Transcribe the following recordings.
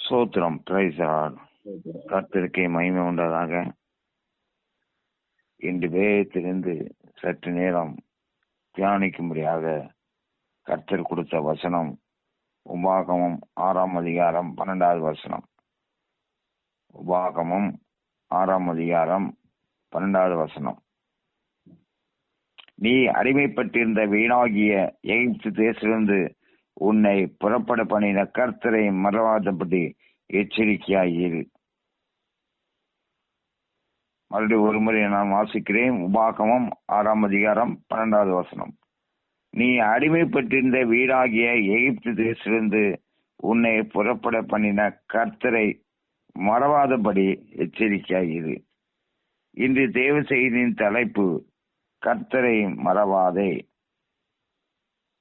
சோத்திரம். பிரைஸ் கர்த்தருக்கே மகிமை உண்டதாக. இன்று வேதத்திலிருந்து சற்று நேரம் தியானிக்கும்படியாக கர்த்தர் கொடுத்த வசனம் உபாகமம் 6ஆம் அதிகாரம் 12வது வசனம். உபாகமம் 6ஆம் அதிகாரம் 12வது வசனம். நீ அடிமைப்பட்டிருந்த வீணாகிய எகிப்து தேசத்திலிருந்து உன்னை புறப்பட பண்ணின கர்த்தரை மறவாதபடி எச்சரிக்கையாயிரு. மறுபடியும் ஒரு முறை நான் வாசிக்கிறேன். உபாகமம் 6ஆம் அதிகாரம் 12வது வசனம். நீ அடிமைப்பட்டிருந்த வீடாகிய எகிப்து தேசத்திலிருந்து உன்னை புறப்பட பண்ணின கர்த்தரை மறவாதபடி எச்சரிக்கையாயிரு. இன்று தேவ செய்தியின் தலைப்பு கர்த்தரை மறவாதே.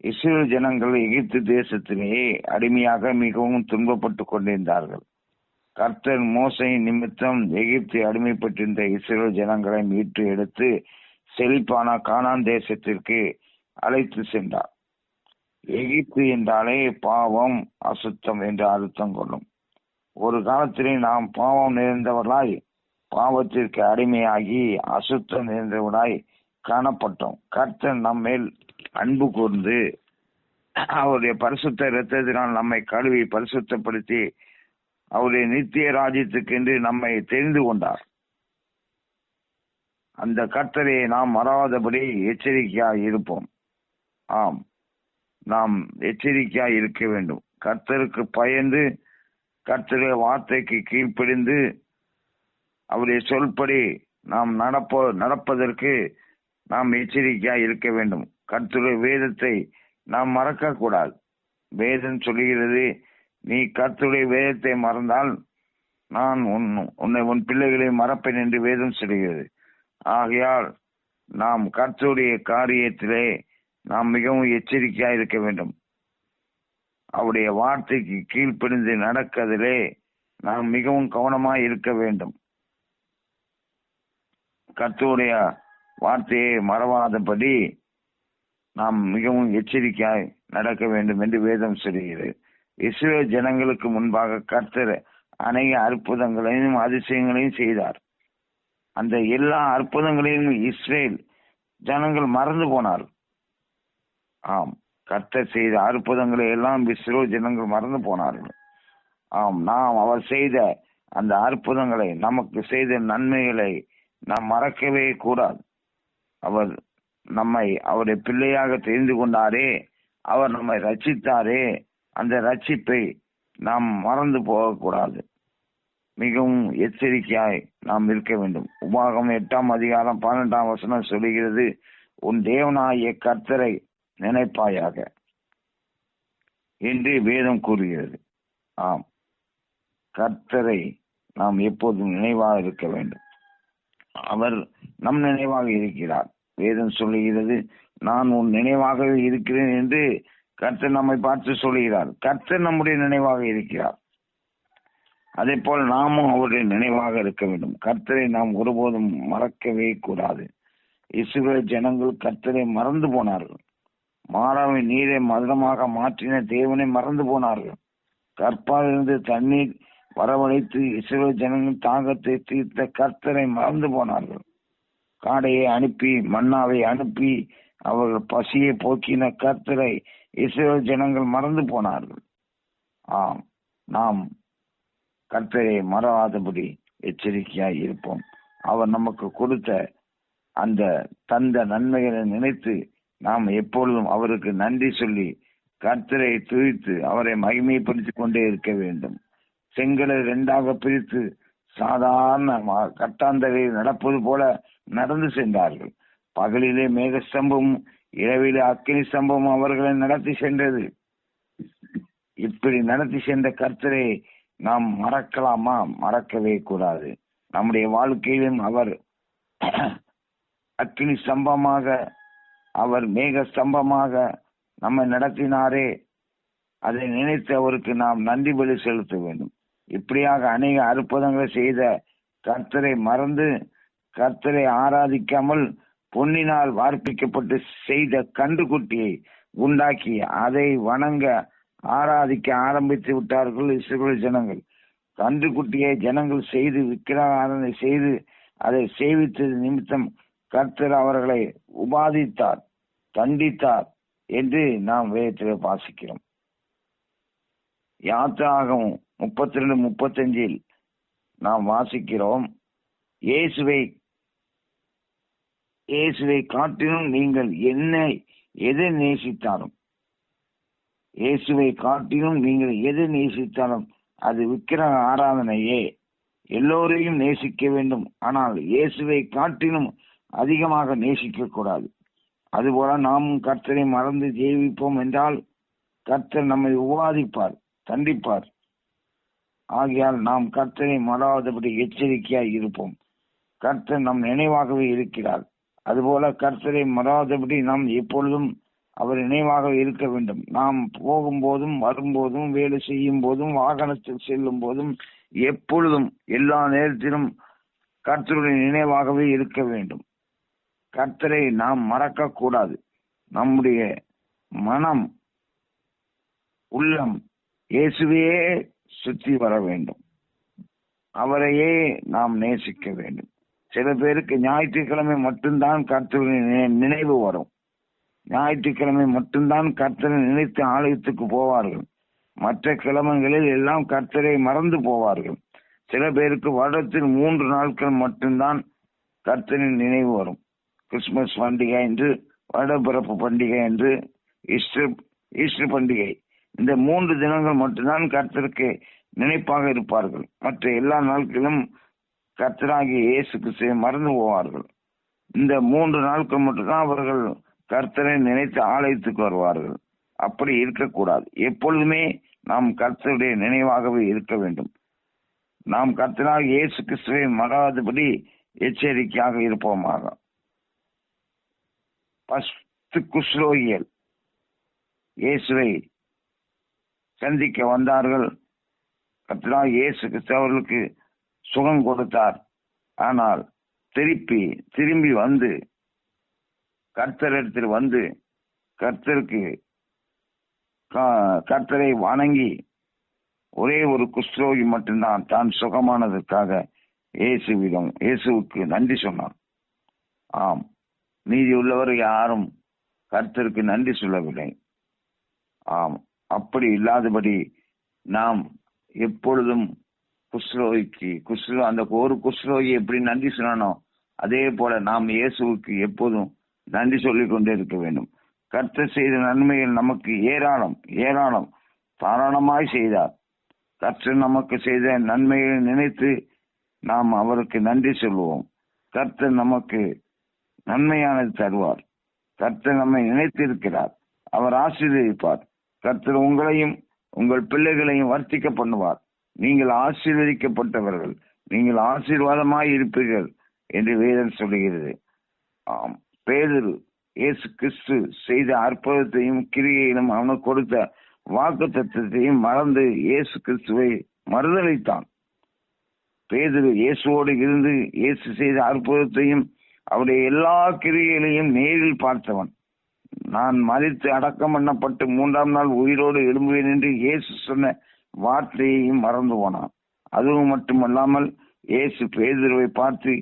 இஸ்ரவேல் ஜனங்கள் எகிப்து தேசத்திலேயே அடிமையாக மிகவும் துன்பப்பட்டு கொண்டிருந்தார்கள். கர்த்தர் மோசையின் நிமித்தம் எகிப்து அடிமைப்பட்டிருந்த இஸ்ரவேல் ஜனங்களை மீட்டு எடுத்து செழிப்பான கானான் தேசத்திற்கு அழைத்து சென்றார். எகிப்து என்றாலே பாவம், அசுத்தம் என்று அர்த்தம் கொள்ளும். ஒரு காலத்திலே நாம் பாவம் நிறைந்தவர்களாய், பாவத்திற்கு அடிமையாகி அசுத்தம் நிறைந்தவர்களாய் காணப்பட்டோம். கர்த்தர் நம்மேல் அன்பு கூர்ந்து அவருடைய பரிசுத்த இரத்தத்தினால் நம்மை கழுவி பரிசுத்தப்படுத்தி அவருடைய நித்திய ராஜ்யத்துக்கு என்று நம்மை தெரிந்து கொண்டார். அந்த கர்த்தரை நாம் மறவாதபடி எச்சரிக்கையாய் இருப்போம். ஆம், நாம் எச்சரிக்கையாய் இருக்க வேண்டும். கர்த்தருக்கு பயந்து கர்த்தருடைய வார்த்தைக்கு கீழ்ப்படிந்து அவருடைய சொல்படி நாம் நடப்பதற்கு நாம் எச்சரிக்கையாய் இருக்க வேண்டும். கர்த்தருடைய வேதத்தை நாம் மறக்க கூடாது. வேதம் சொல்லுகிறது, நீ கர்த்தருடைய வேதத்தை மறந்தால் நான் உன் பிள்ளைகளை மறப்பேன் என்று வேதம் சொல்லுகிறது. ஆகையால் நாம் கர்த்தருடைய காரியத்திலே நாம் மிகவும் எச்சரிக்கையாக இருக்க வேண்டும். அவருடைய வார்த்தைக்கு கீழ்ப்படிந்து நடக்கதிலே நாம் மிகவும் கவனமாய் இருக்க வேண்டும். கர்த்தருடைய வார்த்தையை மறவாதபடி நாம் மிகவும் எச்சரிக்கையாய் நடக்க வேண்டும் என்று வேதம் சொல்கிறது. இஸ்ரவேல் ஜனங்களுக்கு முன்பாக கர்த்தர் அநேக அற்புதங்களையும் அதிசயங்களையும் செய்தார். அந்த எல்லா அற்புதங்களையும் இஸ்ரவேல் ஜனங்கள் மறந்து போனார். ஆம், கர்த்தர் செய்த அற்புதங்களை எல்லாம் இஸ்ரவேல் ஜனங்கள் மறந்து போனார்கள். ஆம், நாம் அவர் செய்த அந்த அற்புதங்களை, நமக்கு செய்த நன்மைகளை நாம் மறக்கவே கூடாது. அவர் நம்மை அவருடைய பிள்ளையாக தெரிந்து கொண்டாரே, அவர் நம்மை ரட்சித்தாரே, அந்த ரட்சிப்பை நாம் மறந்து போகக்கூடாது. மிகவும் எச்சரிக்கையாய் நாம் இருக்க வேண்டும். உபாகமம் 8ஆம் அதிகாரம் 12ஆம் வசனம் சொல்லுகிறது, உன் தேவனாகிய கர்த்தரை நினைப்பாயாக என்று வேதம் கூறுகிறது. ஆம், கர்த்தரை நாம் எப்போதும் நினைவாக இருக்க வேண்டும். அவர் நம் நினைவாக இருக்கிறார். வேதம் சொல்லுகிறது, நான் உன் நினைவாகவே இருக்கிறேன் என்று கர்த்தர் நம்மை பார்த்து சொல்லுகிறார். கர்த்தர் நம்முடைய நினைவாக இருக்கிறார். அதே போல் நாமும் அவருடைய நினைவாக இருக்க வேண்டும். கர்த்தரை நாம் ஒருபோதும் மறக்கவே கூடாது. இஸ்ரவேல் ஜனங்கள் கர்த்தரை மறந்து போனார்கள். மாறாவின் நீரை மதுரமாக மாற்றின தேவனை மறந்து போனார்கள். கற்பாலிருந்து தண்ணீர் வரவழைத்து இஸ்ரவேல் ஜனங்கள் தாகத்தை தீர்த்த கர்த்தரை மறந்து போனார்கள். காடையை அனுப்பி, மன்னாவை அனுப்பி அவர்கள் பசியை போக்கின கர்த்தரை இஸ்ரவேல் ஜனங்கள் மறந்து போனார்கள். ஆம், நாம் கர்த்தரை மறவாதபடி எச்சரிக்கையாய் இருப்போம். அவர் நமக்கு கொடுத்த அந்த தந்த நன்மைகளை நினைத்து நாம் எப்பொழுதும் அவருக்கு நன்றி சொல்லி கர்த்தரை துதித்து அவரை மகிமைப்படுத்திக் கொண்டே இருக்க வேண்டும். செங்கலை 2ஆக பிரித்து சாதாரண கட்டாந்தரையில் நடப்பது போல நடந்து சென்றார்கள். பகலிலே மேகஸ்தம்பம், இரவிலே அக்கினி ஸ்தம்பம் அவர்களை நடத்தி சென்றது. இப்படி நடத்தி சென்ற கர்த்தரை நாம் மறக்கலாமா? மறக்கவே கூடாது. நம்முடைய வாழ்க்கையிலும் அவர் அக்கினி ஸ்தம்பமாக, அவர் மேக ஸ்தம்பமாக நம்மை நடத்தினாரே, அதை நினைத்து அவருக்கு நாம் நன்றி பலி செலுத்த வேண்டும். இப்படியாக அநேக அற்புதங்களை செய்த கர்த்தரை மறந்து கர்த்தரை ஆராதிக்காமல் பொன்னினால் வார்ப்பிக்கப்பட்டு செய்த கன்றுக்குட்டியை உண்டாக்கி அதை வணங்க ஆராதிக்க ஆரம்பித்து விட்டார்கள் இஸ்ரவேல் ஜனங்கள். கன்றுக்குட்டியை ஜனங்கள் செய்து விக்கிரகாரனை செய்து அதை சேவித்தது நிமித்தம் கர்த்தர் அவர்களை உபாதித்தார், தண்டித்தார் என்று நாம் வேதத்தில் வாசிக்கிறோம். யாத்திராகமம் 32:35 நாம் வாசிக்கிறோம், இயேசுவை காட்டிலும் நீங்கள் எதை நேசித்தாலும், இயேசுவை காட்டிலும் நீங்கள் எதை நேசித்தாலும் அது விக்கிரக ஆராதனையே. எல்லோரையும் நேசிக்க வேண்டும், ஆனால் இயேசுவை காட்டிலும் அதிகமாக நேசிக்க கூடாது. அதுபோல நாமும் கர்த்தரை மறந்து ஜீவிப்போம் என்றால் கர்த்தர் நம்மை உபாதிப்பார், தண்டிப்பார். ஆகையால் நாம் கர்த்தரை மறவாதபடி எச்சரிக்கையாய் இருப்போம். கர்த்தர் நம் நினைவாகவே இருக்கிறார். அதுபோல கர்த்தரை மறவாதபடி நாம் எப்பொழுதும் அவர் நினைவாக இருக்க வேண்டும். நாம் போகும்போதும் வரும்போதும் வேலை செய்யும் போதும் வாகனத்தில் செல்லும் போதும் எப்பொழுதும் எல்லா நேரத்திலும் கர்த்தருடைய நினைவாகவே இருக்க வேண்டும். கர்த்தரை நாம் மறக்க கூடாது. நம்முடைய மனம், உள்ளம் இயேசுவையே சுற்றி வர வேண்டும். அவரையே நாம் நேசிக்க வேண்டும். சில பேருக்கு ஞாயிற்றுக்கிழமை மட்டும்தான் கர்த்தருடைய நினைவு வரும். ஞாயிற்றுக்கிழமை மட்டும்தான் கர்த்தரை நினைத்து ஆலயத்துக்கு போவார்கள். மற்ற கிழமைகளில் எல்லாம் கர்த்தரை மறந்து போவார்கள். சில பேருக்கு வருடத்தில் 3 நாட்கள் மட்டும்தான் கர்த்தரின் நினைவு வரும். கிறிஸ்துமஸ் பண்டிகை என்று, வருடப்பிறப்பு பண்டிகை என்று, ஈஸ்டர் பண்டிகை, இந்த 3 தினங்கள் மட்டும்தான் கர்த்தருக்கு நினைப்பாக இருப்பார்கள். மற்ற எல்லா நாட்களும் கர்த்தராகிய இயேசு கிறிஸ்துவை மறந்து போவார்கள். இந்த 3 நாட்கள் மட்டும்தான் அவர்கள் கர்த்தரை நினைத்து ஆலயத்துக்கு வருவார்கள். அப்படி இருக்கக்கூடாது. எப்பொழுதுமே நாம் கர்த்தருடைய நினைவாகவே இருக்க வேண்டும். நாம் கர்த்தராகிய இயேசு கிறிஸ்துவை மறவாதபடி எச்சரிக்கையாக இருப்போமாக. 10 குஷ்ரோகிகள் இயேசுவை சந்திக்க வந்தார்கள். கர்த்தராகிய இயேசு கிறிஸ்து அவர்களுக்கு சுகம் கொடுத்தார். ஆனால் திரும்பி வந்து கர்த்தரிடத்தில் வந்து கர்த்தரை வணங்கி ஒரே ஒரு குஷ்ரோகி மட்டும்தான் தான் சுகமானதற்காக இயேசுவுக்கு நன்றி சொன்னான். ஆம், மீதி உள்ளவர் யாரும் கர்த்தருக்கு நன்றி சொல்லவில்லை. ஆம், அப்படி இல்லாதபடி நாம் எப்பொழுதும் அந்த ஒரு குஷ்ரோகி எப்படி நன்றி சொன்னானோ அதே போல நாம் இயேசுவுக்கு எப்போதும் நன்றி சொல்லிக் கொண்டே இருக்க வேண்டும். கர்த்தர் செய்த நன்மைகள் நமக்கு ஏராளம் தாராளமாய் செய்தார். கர்த்தர் நமக்கு செய்த நன்மைகளை நினைத்து நாம் அவருக்கு நன்றி சொல்லுவோம். கர்த்தர் நமக்கு நன்மையானது தருவார். கர்த்தர் நம்மை நினைத்திருக்கிறார். அவர் ஆசீர்வதிப்பார். கர்த்தர் உங்களையும் உங்கள் பிள்ளைகளையும் வர்த்திக்க பண்ணுவார். நீங்கள் ஆசீர்வதிக்கப்பட்டவர்கள், நீங்கள் ஆசீர்வாதமாய் இருப்பீர்கள் என்று வேதம் சொல்லுகிறது. ஆம், பேதுரு இயேசு கிறிஸ்து செய்த அற்புதத்தையும் கிரியையிலும் அவனுக்கு கொடுத்த வாக்குத்தத்தத்தையும் மறந்து இயேசு கிறிஸ்துவை மறுதலித்தான். பேதுரு இயேசுவோடு இருந்து இயேசு செய்த அற்புதத்தையும் அவருடைய எல்லா கிரியைகளையும் நேரில் பார்த்தவன். நான் மரித்து அடக்கம் பண்ணப்பட்டு 3ஆம் நாள் உயிரோடு எழும்புவேன் என்று இயேசு சொன்ன வார்த்தையையும் மறந்து போனான். அதுவும் மட்டுமல்லாமல் இயேசு பேதுருவை பார்த்து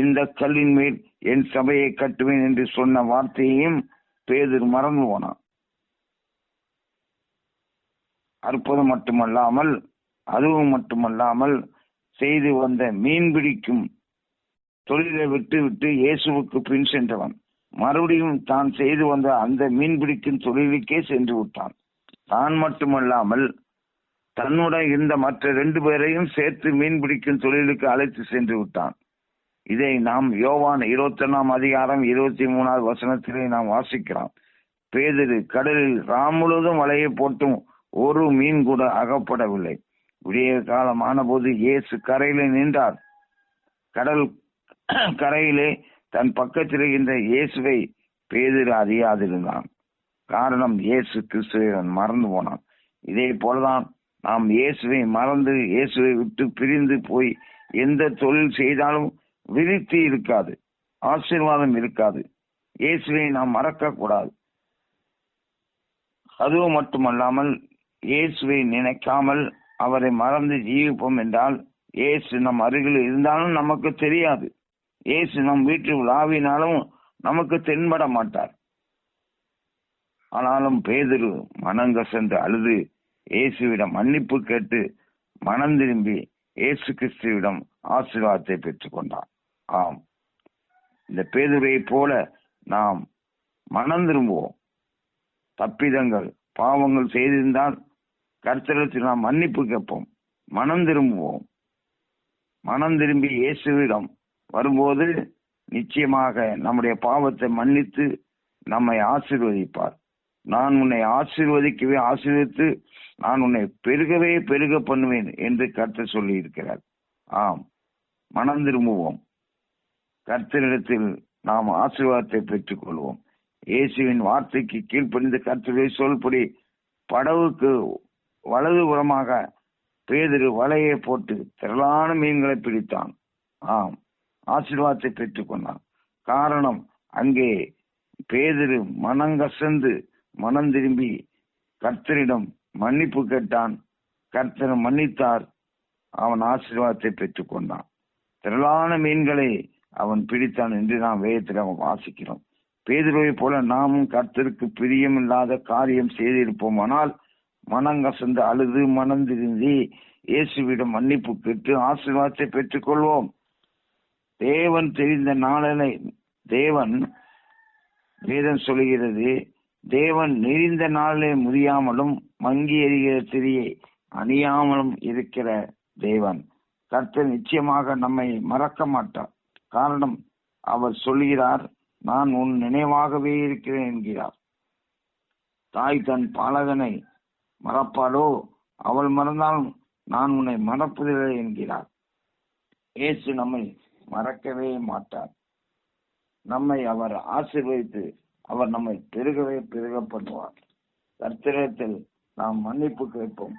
இந்த கல்லின் மேல் என் சபையை கட்டுவேன் என்று சொன்ன வார்த்தையையும் பேதுரு மறந்து போனான். அற்புதம் மட்டுமல்லாமல் அதுவும் மட்டுமல்லாமல் செய்து வந்த மீன்பிடிக்கும் தொழிலை விட்டு இயேசுவுக்கு பின் சென்றவன் மறுபடியும் தான் செய்து வந்த அந்த மீன்பிடிக்கும் தொழிலுக்கே சென்று விட்டான். தான் மட்டுமல்லாமல் தன்னுடன் இருந்த மற்ற 2 பேரையும் சேர்த்து மீன்பிடிக்கும் தொழிலுக்கு அழைத்து சென்று விட்டான். இதை நாம் யோவான் 21ஆம் அதிகாரம் 23வது வசனத்திலே நாம் வாசிக்கிறோம். பேதுரு கடலில் முழுவதும் வலையை போட்டும் ஒரு மீன் கூட அகப்படவில்லை. விடிய காலம் ஆனபோது இயேசு கரையிலே நின்றார். கடல் கரையிலே தன் பக்கத்தில் இருந்த இயேசுவை பேதுரு அறியாதிருந்தான். காரணம், இயேசு கிறிஸ்துவை மறந்து போனான். இதே போலதான் நாம் இயேசுவை மறந்து இயேசுவை விட்டு பிரிந்து போய் எந்த தொழில் செய்தாலும் விருத்தி இருக்காது, ஆசீர்வாதம் இருக்காது. இயேசுவை நாம் மறக்க கூடாது. அதுவும் மட்டுமல்லாமல் இயேசுவை நினைக்காமல் அவரை மறந்து ஜீவிப்போம் என்றால் இயேசு நம் அருகில் இருந்தாலும் நமக்கு தெரியாது. இயேசு நம் வீட்டில் உலாவினாலும் நமக்கு தென்பட மாட்டார். ஆனாலும் பேதுரு மனங்கசந்து அழுது இயேசுவிடம் மன்னிப்பு கேட்டு மனம் திரும்பி இயேசு கிறிஸ்துவிடம் ஆசீர்வாதத்தை பெற்றுக் கொண்டார். ஆம், இந்த பேதுருவை போல நாம் மனம் திரும்புவோம். தப்பிதங்கள் பாவங்கள் செய்திருந்தால் கர்த்தரிடத்தில் நாம் மன்னிப்பு கேட்போம், மனம் திரும்புவோம். மனம் திரும்பி இயேசுவிடம் வரும்போது நிச்சயமாக நம்முடைய பாவத்தை மன்னித்து நம்மை ஆசீர்வதிப்பார். நான் உன்னை ஆசீர்வதிக்கவே ஆசீர்வதித்து நான் உன்னை பெருகவே பெருக பண்ணுவேன் என்று கர்த்தர் சொல்லி இருக்கிறார். ஆம், மனம் திரும்புவோம். கர்த்தரிடத்தில் நாம் ஆசீர்வாதத்தை பெற்றுக் கொள்வோம். இயேசுவின் வார்த்தைக்கு கீழ்ப்படிந்து கர்த்தருடைய சொல்படி படவுக்கு வலது புறமாக பேதுரு வலையை போட்டு திரளான மீன்களை பிடித்தான். ஆம், ஆசீர்வாதத்தை பெற்றுக் கொண்டான். காரணம், அங்கே பேதுரு மனங்கசந்து மனம் திரும்பி கர்த்தரிடம் மன்னிப்பு கேட்டான். கர்த்தர் மன்னித்தார். அவன் ஆசீர்வாதத்தை பெற்றுக் கொண்டான். திரளான மீன்களை அவன் பிடித்தான் என்று நாம் வேதத்தில் வாசிக்கிறோம். பேதுருவை போல நாமும் கர்த்தருக்கு பிரியமில்லாத காரியம் செய்திருப்போமானால் மனங்கசந்து அழுது மனம் திருந்தி இயேசுவிடம் மன்னிப்பு கேட்டு ஆசீர்வாதத்தை பெற்றுக் கொள்வோம். தேவன் தெரிந்த நாளனை தேவன் வேதம் சொல்கிறது, தேவன் நெறிந்த நாளே முறியாமலும் மங்கி எறிகிற திரியை அணியாமலும் இருக்கிற தேவன். கர்த்தர் நிச்சயமாக நம்மை மறக்க மாட்டார். காரணம், அவர் சொல்கிறார், நான் உன் நினைவாகவே இருக்கிறேன் என்கிறார். தாய் தன் பாலகனை மறப்பாளோ? அவள் மறந்தாலும் நான் உன்னை மறப்பதில்லை என்கிறார். இயேசு நம்மை மறக்கவே மாட்டார். நம்மை அவர் ஆசீர்வதித்து அவர் நம்மை பெருகவே பெருக பண்ணுவார். கர்த்தரிடத்தில் நாம் மன்னிப்பு கேட்போம்.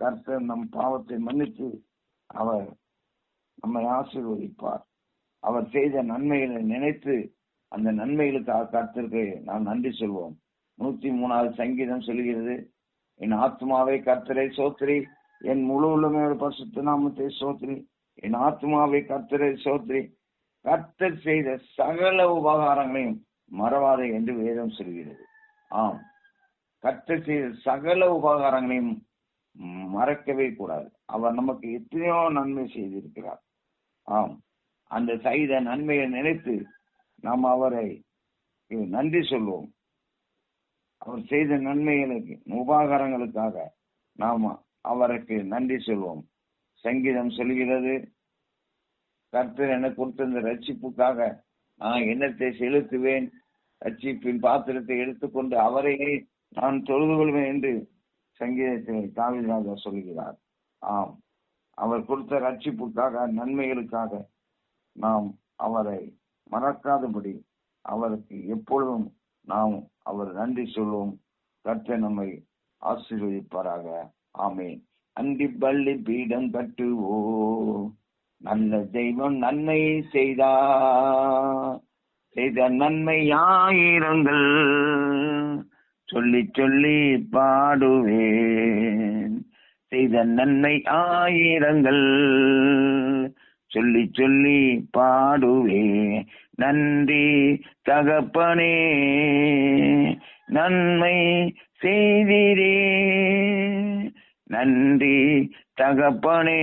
கர்த்தர் நம் பாவத்தை மன்னித்து அவர் நம்மை ஆசீர்வதிப்பார். அவர் செய்த நன்மைகளை நினைத்து அந்த நன்மைகளுக்காக கர்த்தருக்கு நாம் நன்றி சொல்வோம். 103வது சங்கீதம் சொல்கிறது, என் ஆத்மாவை கர்த்தரை சோத்திரி, என் முழு உள்ளமே பரிசுத்த நாமத்தை சோத்திரி, என் ஆத்மாவை கர்த்தரை சோத்திரி, கர்த்தர் செய்த சகல உபகாரங்களையும் மறவாதே என்று வேதம் சொல்கிறது. ஆம், கர்த்தர் செய்த சகல உபகாரங்களையும் மறக்கவே கூடாது. அவர் நமக்கு எத்தனையோ நன்மை செய்திருக்கிறார். ஆம், அந்த செய்த நன்மையை நினைத்து நாம் அவரை நன்றி சொல்வோம். அவர் செய்த நன்மைகளுக்கு உபகாரங்களுக்காக நாம் அவருக்கு நன்றி சொல்வோம். சங்கீதம் சொல்கிறது, கர்த்தர் எனக்கு கொடுத்த இந்த ரட்சிப்புக்காக நான் எண்ணத்தை செலுத்துவேன், ரட்சிப்பின் பாத்திரத்தை எடுத்துக்கொண்டு அவரையே நான் தொழுது கொள்வேன் என்று சங்கீதத்தில் தாவீது ராஜா சொல்கிறார். ஆம், அவர் கொடுத்த ரட்சிப்புக்காக நன்மைகளுக்காக நாம் அவரை மறக்காதபடி அவருக்கு எப்பொழுதும் நாம் அவர் நன்றி சொல்வோம். கர்த்தர் நம்மை ஆசீர்வதிப்பாராக. ஆமென். அண்டி பள்ளி பீடம் கட்டுவோ, நல்ல தெய்வம் நன்மை செய்த நன்மை ஆயிரங்கள் சொல்லி சொல்லி பாடுவேன். செய்த நன்மை ஆயிரங்கள் சொல்லி சொல்லி பாடுவே. நன்றி தகப்பனே, நன்மை செய்தீரே. நன்றி தகப்பனே,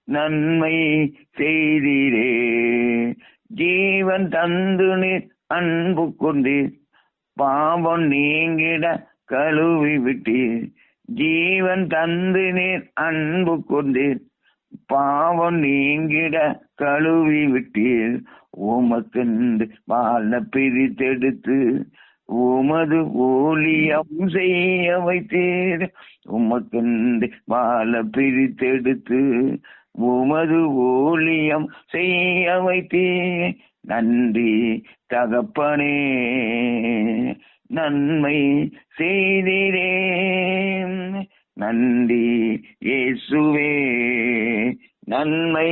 நன்மை செய்தீரே. ஜீவன் தந்து நீர் அன்பு கொண்டீர், பாவம் நீங்கிட கழுவி விட்டீர். ஜீவன் தந்து நீர் அன்பு கொண்டீர், பாவம் நீங்கிட கழுவி விட்டீர். உமக்கென்று வாழ பிரித்தெடுத்து உமது ஊழியம் செய்ய வைத்தீர். உமக்கென்று வாழ பிரித்தெடுத்து உமது ஊழியம் செய்ய வைத்தீர். நன்றி தகப்பனே, நன்மை செய்தீரே. நன்றி இயேசுவே, நன்மை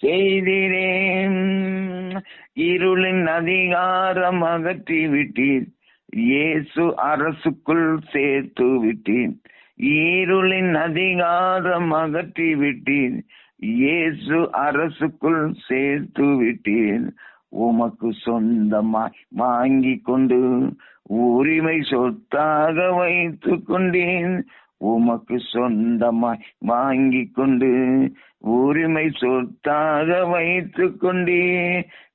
செய்தீரே. இருளின் அதிகாரம் அகற்றி விட்டீர், இயேசு அரசுக்குள் சேர்த்து விட்டீர். இருளின் அதிகாரம் அகற்றி விட்டீர். இயேசு அரசுக்குள் சேர்த்து விட்டீர். உமக்கு சொந்தமாய் வாங்கி கொண்டு உரிமை சொத்தாக வைத்து கொண்டேன். உமக்கு சொந்தமாய் வாங்கி கொண்டு உரிமை சொத்தாக வைத்து கொண்டே.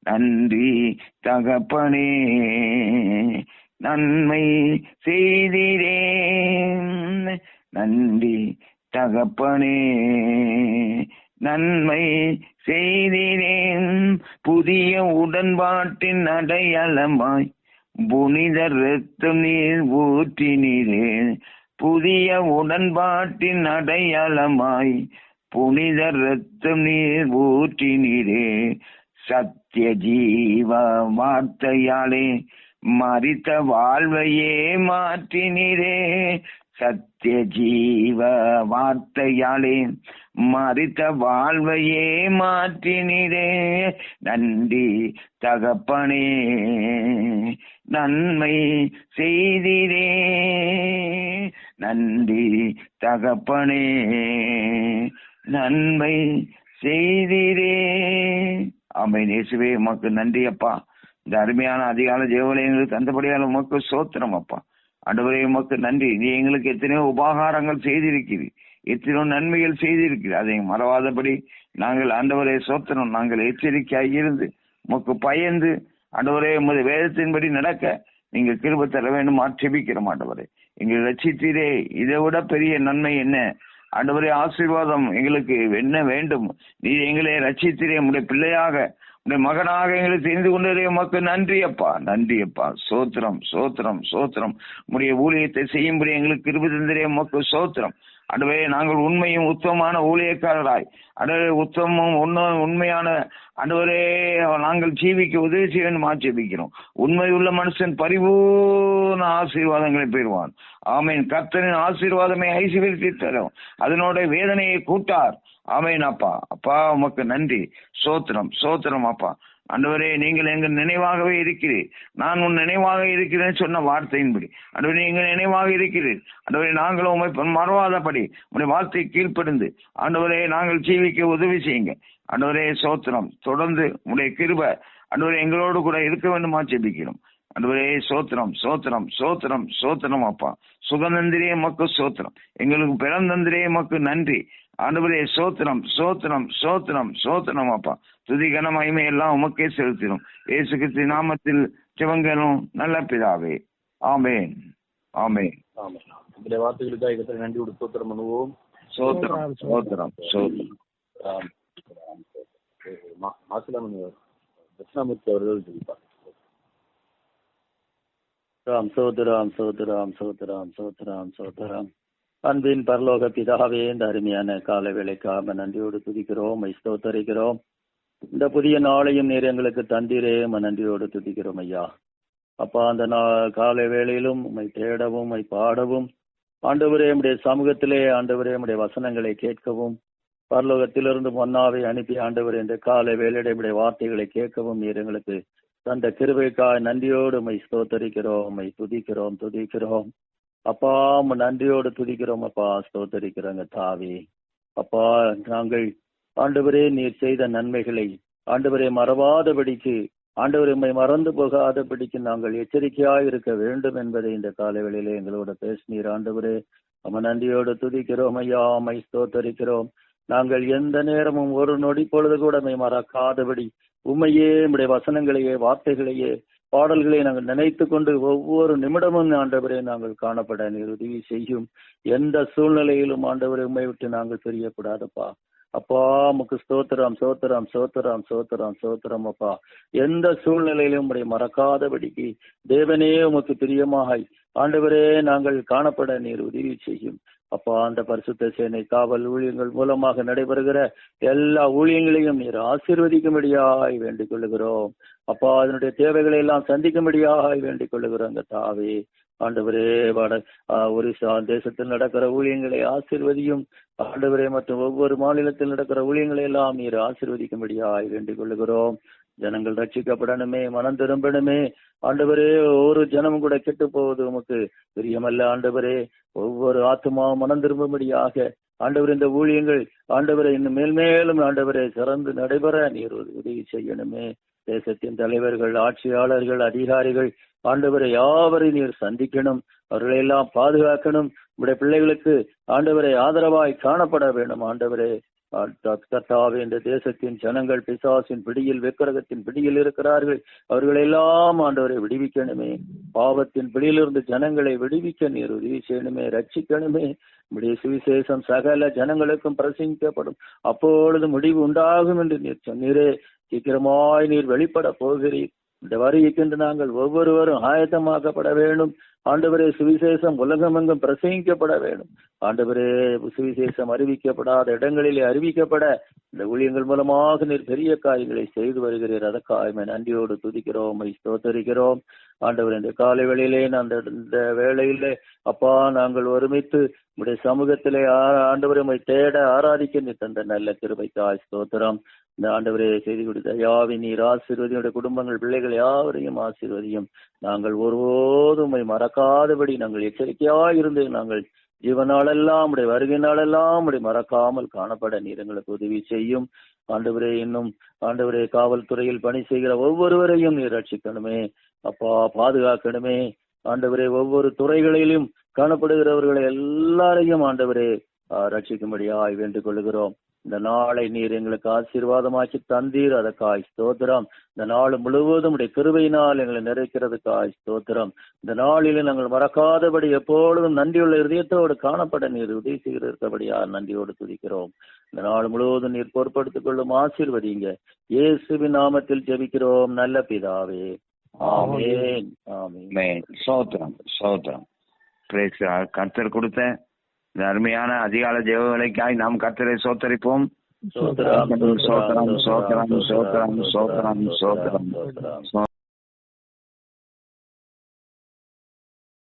நன்றி தகப்பனே, நன்மை செய்தீரே. நன்றி தகப்பனே, நன்மை செய்தீரேன். புதிய உடன்பாட்டின் அடையாளமாய் புனித இரத்தம் நீர் ஊற்றினீரே. புதிய உடன்பாட்டின் அடையாளமாய் புனித இரத்தம் நீர் ஊற்றினீரே. சத்திய ஜீவ வார்த்தையாலே மரித்த வாழ்வையே மாற்றினீரே. சத்திய ஜீவ வார்த்தையாலே மரித்த வாழ்வையே மாற்றினீரே. நன்றி தகப்பனே, நன்மை செய்தீரே. நன்றி தகப்பனே, நன்மை செய்தீரே. ஆமென். இயேசுவே உமக்கு நன்றி அப்பா. இந்த அருமையான அதிகால ஜெபங்களை எங்களுக்கு தந்தபடியால் உமக்கு சோத்திரம் அப்பா. ஆண்டவரே உமக்கு நன்றி. நீ எங்களுக்கு எத்தனையோ உபகாரங்கள் செய்திருக்கிறீர், எத்தனையோ நன்மைகள் செய்திருக்கிறீர். அதை மறவாதபடி நாங்கள் ஆண்டவரே சோத்திரம். நாங்கள் எச்சரிக்கையாக இருந்து உமக்கு பயந்து ஆண்டவரே உமது வேதத்தின்படி நடக்க நீங்கள் கிருபை தர வேண்டும். ஆட்சேபிக்கிறோம் ஆண்டவரே. எங்களை ரட்சித்தீரே, இதை விட பெரிய நன்மை என்ன? ஆண்டவரே ஆசீர்வாதம் எங்களுக்கு என்ன வேண்டும்? நீ எங்களை ரட்சித்தீரே, உடைய பிள்ளையாக உடைய மகனாக எங்களை தெரிந்து கொண்டதே உமக்கு நன்றி அப்பா. நன்றி அப்பா. சோத்திரம் சோத்திரம் சோத்திரம். உடைய ஊழியத்தை செய்யும்படி எங்களுக்கு கிருபை தந்ததே உமக்கு சோத்திரம். ஆண்டவரே நாங்கள் உண்மையும் உத்தமமான ஊழியக்காரராய் ஆண்டவரே உத்தமம் உண்மையான ஆண்டவரே நாங்கள் ஜீவிக்க உதவி செய்ய வேண்டும். ஆட்சேபிக்கிறோம். உண்மையுள்ள மனுஷன் பரிபூர்ண ஆசீர்வாதங்களை பெறுவான். ஆமேன். கர்த்தரின் ஆசீர்வாதமே ஐஸ்வர்யத்தை தரும், அதனோட வேதனையை கூட்டார். ஆமேன் அப்பா. அப்பா உமக்கு நன்றி. சோத்திரம் சோத்திரம் அப்பா. ஆண்டவரே நீங்கள் எங்கள் நினைவாகவே இருக்கிறீர். நான் உன் நினைவாக இருக்கிறேன் சொன்ன வார்த்தையின்படி ஆண்டவரே எங்கள் நினைவாக இருக்கிறீர். ஆண்டவரே நாங்களும் உண்மை மறவாதபடி உடைய வார்த்தை கீழ்ப்படிந்து ஆண்டவரே நாங்கள் ஜீவிக்க உதவி செய்யுங்க. ஆண்டவரே சோத்திரம். தொடர்ந்து உடைய கிருபை ஆண்டவரே எங்களோடு கூட இருக்க வேண்டுமா ஜெபிக்கிறோம். ஆண்டவரே சோத்திரம் சோத்திரம் சோத்திரம் சோத்திரம் அப்பா. சுகநந்திரே மக்கு சோத்திரம். எங்களுக்கு பிறந்தந்திரே மக்கு நன்றி. ஆண்டவரே சோத்திரம் சோத்திரம் சோத்திரம் சோத்திரம் அப்பா. துதி கன மகிமை எல்லாம் உமக்கே செலுத்தினோம். இயேசு கிறிஸ்து நாமத்தில் ஜெபங்களும் நல்ல பிதாவே. ஆமென் ஆமென். வார்த்தைகளுக்காக நன்றி சோத்திரம் பண்ணுவோம். சோத்திரம் சோத்திரம் சோத்திரம். தட்சிணாமூர்த்தி அவர்கள் ஜெபிப்பார். சோதராம் சோதராம் சோதராம் சோதராம் சோதராம். அன்பின் பரலோக பிதாவே, இந்த அருமையான கால வேளைக்காக நன்றியோடு துதிக்கிறோம், ஸ்தோத்தரிக்கிறோம். இந்த புதிய நாளையும் நீர் எங்களுக்கு தந்தீரே, நன்றியோடு துதிக்கிறோம் ஐயா. அப்பா, அந்த காலை வேளையிலும் உம்மை தேடவும் உம்மை பாடவும் ஆண்டவரே உம்முடைய சமூகத்திலே ஆண்டவரே உம்முடைய வசனங்களை கேட்கவும் பரலோகத்திலிருந்து மன்னாவை அனுப்பி ஆண்டவரே இந்த காலை வேளையிட உம்முடைய வார்த்தைகளை கேட்கவும் நீர் எங்களுக்கு தந்த கிருபைக்காய் நன்றியோடு உம்மை ஸ்தோத்தரிக்கிறோம், உம்மை துதிக்கிறோம் துதிக்கிறோம் அப்பா. நன்றியோடு துதிக்கிறோம் அப்பா, ஸ்தோத்தரிக்கிறோங்க தாவே. அப்பா, நாங்கள் ஆண்டவரே நீர் செய்த நன்மைகளை ஆண்டவரே மறவாதபடிக்கு ஆண்டவரை உம்மை மறந்து போகாதபடிக்கு நாங்கள் எச்சரிக்கையாய் இருக்க வேண்டும் என்பதை இந்த காலவெளியிலே எங்களோட பேசினீர் ஆண்டவரே. நம்ம நன்றியோடு துதிக்கிறோம் ஐயா, உம்மை ஸ்தோத்தரிக்கிறோம். நாங்கள் எந்த நேரமும் ஒரு நொடி பொழுது கூட உம்மை மறக்காதபடி உம்மையே உம்முடைய வசனங்களையே வார்த்தைகளையே பாடல்களை நாங்கள் நினைத்து கொண்டு ஒவ்வொரு நிமிடமும் ஆண்டவரே நாங்கள் காணப்பட நீர் உதவி செய்யும். எந்த சூழ்நிலையிலும் ஆண்டவரை உம்மை விட்டு நாங்கள் பிரியக்கூடாதப்பா. அப்பா, உமக்கு ஸ்தோத்திரம் சோத்திரம் சோத்திரம் சோத்திரம் சோத்திரம் அப்பா. எந்த சூழ்நிலையிலும் உம்முடைய மறக்காதபடிக்கு தேவனே உமக்கு பிரியமாய் ஆண்டவரே நாங்கள் காணப்பட நீர் உதவி செய்யும் அப்பா. அந்த பரிசுத்த சேனை காவல் ஊழியங்கள் மூலமாக நடைபெறுகிற எல்லா ஊழியங்களையும் நீர் ஆசீர்வதிக்கும்படியாய் வேண்டிக் கொள்ளுகிறோம் அப்பா. அதனுடைய தேவைகளை எல்லாம் சந்திக்கும்படியாய் வேண்டிக் கொள்ளுகிறோம் அந்த தாவே. ஆண்டவரே, ஒரிசா தேசத்தில் நடக்கிற ஊழியங்களை ஆசீர்வதியும் ஆண்டவரே. மற்றும் ஒவ்வொரு மாநிலத்தில் நடக்கிற ஊழியங்களை எல்லாம் நீர் ஆசீர்வதிக்கும்படியாய் வேண்டிக் கொள்ளுகிறோம். ஜனங்கள் ரட்சிக்கப்படணுமே, மனம் திரும்பணுமே. ஆண்டவரே, ஒவ்வொரு ஜனமும் கூட கெட்டு போவது உமக்கு பிரியமல்ல. ஆண்டவரே, ஒவ்வொரு ஆத்மாவும் மனம் திரும்பும்படியாக ஆண்டவர் இந்த ஊழியங்கள் ஆண்டவரை இன்னும் மேல்மேலும் ஆண்டவரை சிறந்து நடைபெற நீர் உதவி செய்யணுமே. தேசத்தின் தலைவர்கள், ஆட்சியாளர்கள், அதிகாரிகள் ஆண்டவரை யாவரை நீர் சந்திக்கணும், அவர்களை எல்லாம் பாதுகாக்கணும். உடைய பிள்ளைகளுக்கு ஆண்டவரை ஆதரவாய் காணப்பட வேண்டும். ஆண்டவரே, கர்த்தாவே, இந்த தேசத்தின் ஜனங்கள் பிசாசின் பிடியில், விக்கிரகத்தின் பிடியில் இருக்கிறார்கள். அவர்களை எல்லாம் ஆண்டவரை விடுவிக்கணுமே. பாவத்தின் பிடியிலிருந்து ஜனங்களை விடுவிக்க நீர் உதவி செய்யணுமே, ரட்சிக்கணுமே. உடைய சுவிசேஷம் சகல ஜனங்களுக்கும் பிரசங்கிக்கப்படும், அப்பொழுது முடிவு உண்டாகும் என்று நீர் சொன்னீரே. சீக்கிரமாய் நீர் வெளிப்பட போகிறீர். இந்த வருகைக்கென்று நாங்கள் ஒவ்வொருவரும் ஆயத்தமாக்கப்பட வேண்டும். ஆண்டவரே, சுவிசேஷம் உலகமெங்கும் பிரசங்கிக்கப்பட வேண்டும். ஆண்டவரே, சுவிசேஷம் அறிவிக்கப்படாத இடங்களிலே அறிவிக்கப்பட இந்த ஊழியங்கள் மூலமாக நீர் பெரிய காரியங்களை செய்து வருகிறீர். அதற்காக நன்றியோடு துதிக்கிறோம், ஸ்தோத்தரிக்கிறோம். ஆண்டவர், இந்த காலை வேளையிலே இந்த வேளையிலே அப்பா நாங்கள் ஒருமித்து உடைய சமூகத்திலே ஆண்டவரை உம்மை தேட ஆராதிக்க நீர் தந்த நல்ல கிருபைக்காய் ஸ்தோத்திரம். இந்த ஆண்டவரே, செய்தி கொடுத்த யாவை நீர் ஆசீர்வதியும், குடும்பங்கள், பிள்ளைகள் யாவரையும் ஆசீர்வதியும். நாங்கள் ஒருபோதும் உம்மை மறக்காதபடி நாங்கள் எச்சரிக்கையாய் இருந்து நாங்கள் ஜீவனாலெல்லாம் உடைய வருகை நாளெல்லாம் உடைய மறக்காமல் காணப்பட நீர் எங்களுக்கு உதவி செய்யும். ஆண்டவரே, இன்னும் ஆண்டவரே, காவல்துறையில் பணி செய்கிற ஒவ்வொருவரையும் நீர் ரட்சிக்கணுமே அப்பா, பாதுகாக்கணுமே. ஆண்டவரே, ஒவ்வொரு துறைகளிலும் காணப்படுகிறவர்களை எல்லாரையும் ஆண்டவரே ரட்சிக்கும்படியாய் வேண்டிக் கொள்கிறோம். இந்த நாளை நீர் எங்களுக்கு ஆசீர்வாதமாக்கி தந்தீர், அதற்காய் ஸ்தோத்திரம். இந்த நாள் முழுவதும் உடைய கிருபையினால் எங்களை நிறைக்கிறதுக்காய் ஸ்தோத்திரம். இந்த நாளில் நாங்கள் மறக்காதபடி எப்பொழுதும் நன்றியுள்ள இதயத்தோடு காணப்பட நீர் உதவி செய்கிறபடியா நன்றியோடு துதிக்கிறோம். இந்த நாள் முழுவதும் நீர் பொறுப்படுத்திக் கொள்ளும், ஆசீர்வதிங்க. இயேசுவின் நாமத்தில் ஜெபிக்கிறோம் நல்ல பிதாவே, ஆமென். ஆமென். சோத்திரம், சோத்திரம். கர்த்தர் கொடுத்த இந்த அருமையான அதிகால ஜெப வேலைக்காய் நாம் கர்த்தரை சோத்தரிப்போம். சோத்திரம், சோத்திரம், சோத்திரம், சோத்திரம், சோத்திரம், சோத்திரம்.